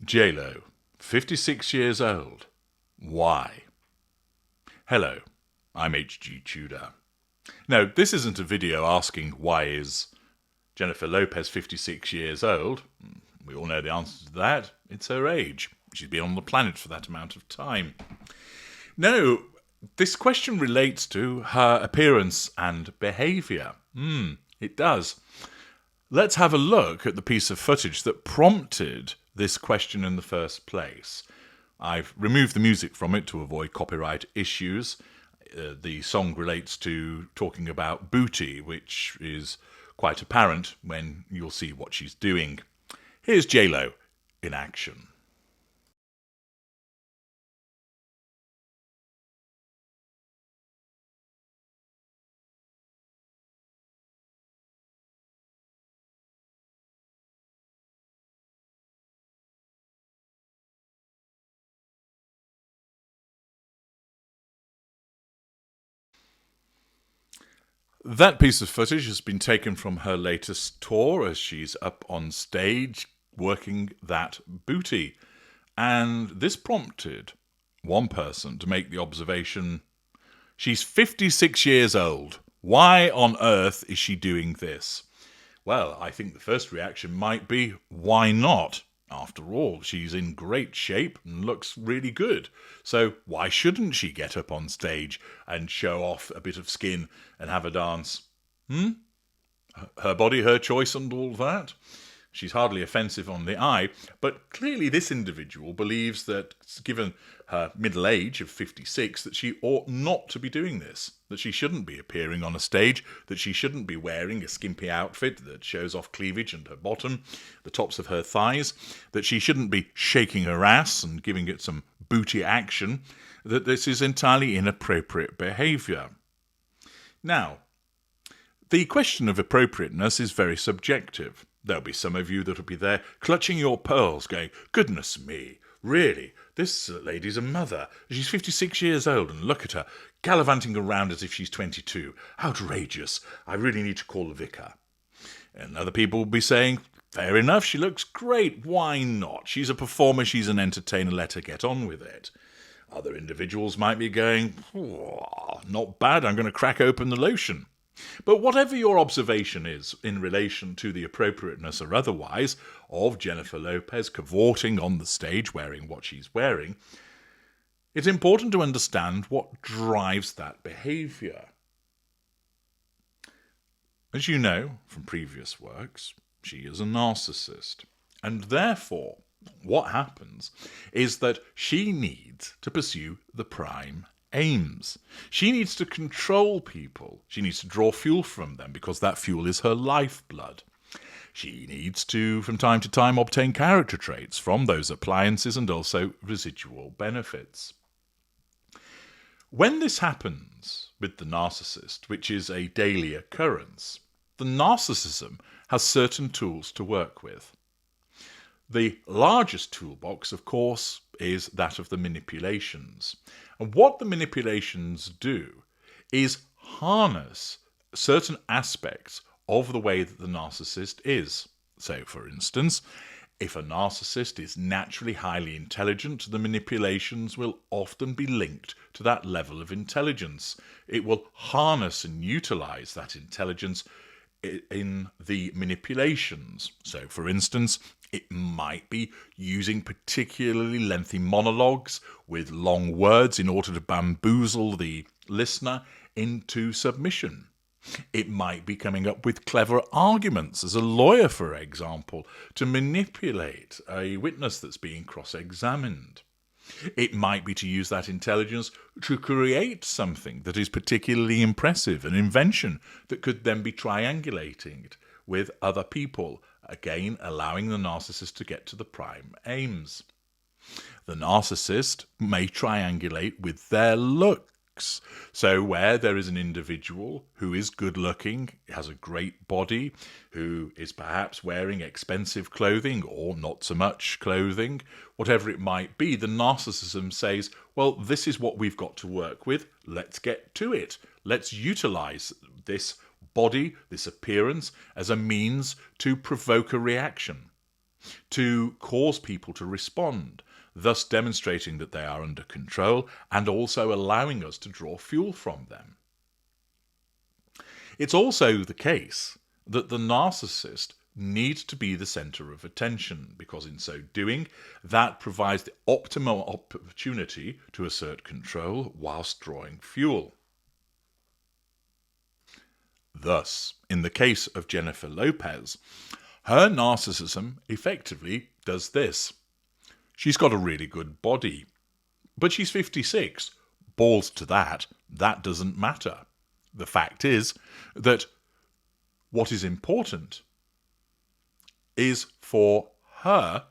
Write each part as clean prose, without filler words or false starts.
J-Lo, 56 years old. Why? Hello, I'm H.G. Tudor. No, this isn't a video asking why is Jennifer Lopez 56 years old. We all know the answer to that. It's her age. She's been on the planet for that amount of time. No, this question relates to her appearance and behaviour. It does. Let's have a look at the piece of footage that prompted this question in the first place. I've removed the music from it to avoid copyright issues. The song relates to talking about booty, which is quite apparent when you'll see what she's doing. Here's J-Lo in action. That piece of footage has been taken from her latest tour as she's up on stage working that booty. And this prompted one person to make the observation, she's 56 years old. Why on earth is she doing this? Well, I think the first reaction might be, why not? After all, she's in great shape and looks really good. So why shouldn't she get up on stage and show off a bit of skin and have a dance? Her body, her choice and all that? She's hardly offensive on the eye, but clearly this individual believes that, given her middle age of 56, that she ought not to be doing this, that she shouldn't be appearing on a stage, that she shouldn't be wearing a skimpy outfit that shows off cleavage and her bottom, the tops of her thighs, that she shouldn't be shaking her ass and giving it some booty action, that this is entirely inappropriate behaviour. Now, the question of appropriateness is very subjective. There'll be some of you that'll be there clutching your pearls going, goodness me, really, this lady's a mother. She's 56 years old and look at her, gallivanting around as if she's 22. Outrageous. I really need to call the vicar. And other people will be saying, fair enough, she looks great. Why not? She's a performer, she's an entertainer, let her get on with it. Other individuals might be going, not bad, I'm going to crack open the lotion. But whatever your observation is in relation to the appropriateness or otherwise of Jennifer Lopez cavorting on the stage wearing what she's wearing, it's important to understand what drives that behaviour. As you know from previous works, she is a narcissist, and therefore what happens is that she needs to pursue the prime aims. She needs to control people. She needs to draw fuel from them because that fuel is her lifeblood. She needs to, from time to time, obtain character traits from those appliances and also residual benefits. When this happens with the narcissist, which is a daily occurrence, the narcissism has certain tools to work with. The largest toolbox, of course, is that of the manipulations. And what the manipulations do is harness certain aspects of the way that the narcissist is. So, for instance, if a narcissist is naturally highly intelligent, the manipulations will often be linked to that level of intelligence. It will harness and utilize that intelligence in the manipulations. So, for instance, it might be using particularly lengthy monologues with long words in order to bamboozle the listener into submission. It might be coming up with clever arguments as a lawyer, for example, to manipulate a witness that's being cross-examined. It might be to use that intelligence to create something that is particularly impressive, an invention that could then be triangulated with other people, again allowing the narcissist to get to the prime aims. The narcissist may triangulate with their looks. So where there is an individual who is good looking, has a great body, who is perhaps wearing expensive clothing or not so much clothing, whatever it might be, the narcissism says, well, this is what we've got to work with. Let's get to it. Let's utilize this body, this appearance, as a means to provoke a reaction. to cause people to respond, thus demonstrating that they are under control and also allowing us to draw fuel from them. It's also the case that the narcissist needs to be the center of attention, because in so doing, that provides the optimal opportunity to assert control whilst drawing fuel. Thus, in the case of Jennifer Lopez, her narcissism effectively does this. She's got a really good body, but she's 56. Balls to that. That doesn't matter. The fact is that what is important is for her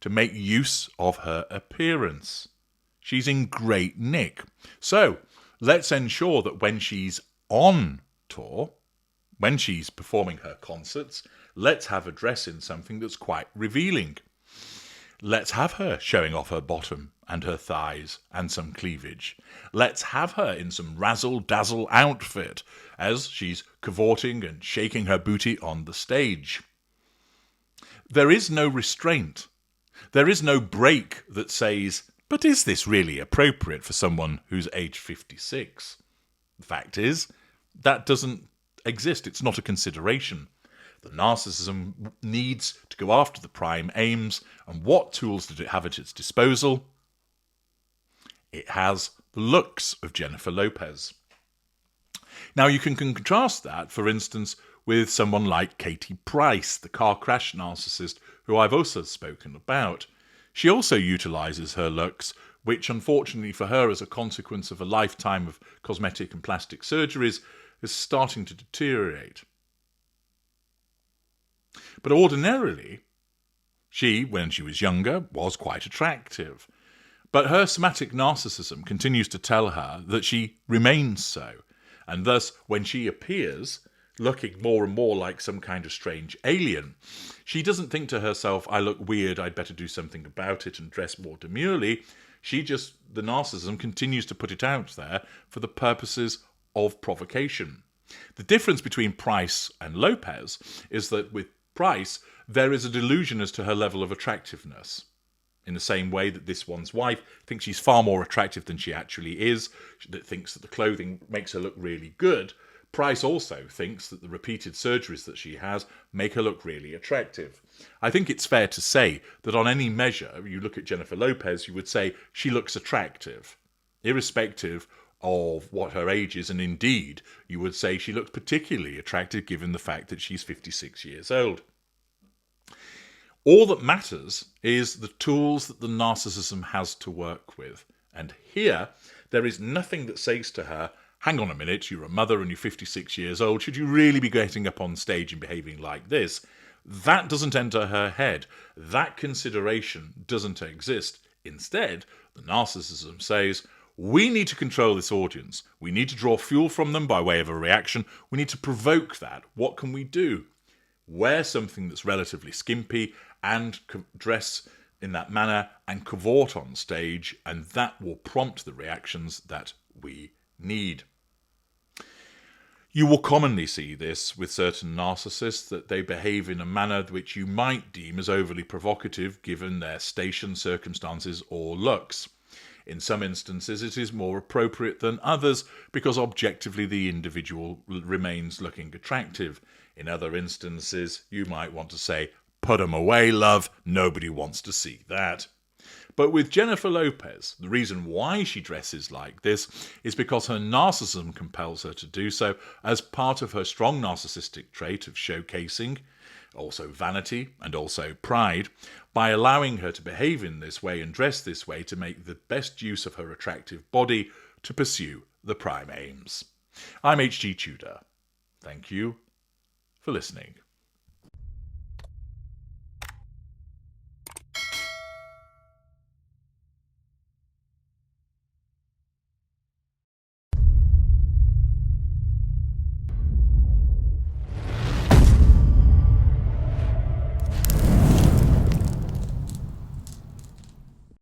to make use of her appearance. She's in great nick. So let's ensure that when she's on tour, when she's performing her concerts, let's have her dress in something that's quite revealing. Let's have her showing off her bottom and her thighs and some cleavage. Let's have her in some razzle-dazzle outfit as she's cavorting and shaking her booty on the stage. There is no restraint. There is no break that says, but is this really appropriate for someone who's aged 56? The fact is, that doesn't exist. It's not a consideration. The narcissism needs to go after the prime aims, and what tools did it have at its disposal? It has the looks of Jennifer Lopez. Now you can contrast that, for instance, with someone like Katie Price, the car crash narcissist, who I've also spoken about. She also utilises her looks, which unfortunately for her, as a consequence of a lifetime of cosmetic and plastic surgeries, is starting to deteriorate. But ordinarily, she, when she was younger, was quite attractive. But her somatic narcissism continues to tell her that she remains so, and thus, when she appears, looking more and more like some kind of strange alien, she doesn't think to herself, I look weird, I'd better do something about it and dress more demurely. The narcissism continues to put it out there for the purposes of provocation. The difference between Price and Lopez is that with Price, there is a delusion as to her level of attractiveness. In the same way that this one's wife thinks she's far more attractive than she actually is, that thinks that the clothing makes her look really good, Price also thinks that the repeated surgeries that she has make her look really attractive. I think it's fair to say that on any measure, you look at Jennifer Lopez, you would say she looks attractive, irrespective of what her age is, and indeed, you would say she looks particularly attractive given the fact that she's 56 years old. All that matters is the tools that the narcissism has to work with. And here, there is nothing that says to her, hang on a minute, you're a mother and you're 56 years old, should you really be getting up on stage and behaving like this? That doesn't enter her head. That consideration doesn't exist. Instead, the narcissism says, we need to control this audience. We need to draw fuel from them by way of a reaction. We need to provoke that. What can we do? Wear something that's relatively skimpy and dress in that manner and cavort on stage, and that will prompt the reactions that we need. You will commonly see this with certain narcissists, that they behave in a manner which you might deem as overly provocative given their station, circumstances, or looks. In some instances, it is more appropriate than others because objectively the individual remains looking attractive. In other instances, you might want to say, put 'em away, love, nobody wants to see that. But with Jennifer Lopez, the reason why she dresses like this is because her narcissism compels her to do so as part of her strong narcissistic trait of showcasing, also vanity and also pride, by allowing her to behave in this way and dress this way to make the best use of her attractive body to pursue the prime aims. I'm H.G. Tudor. Thank you for listening.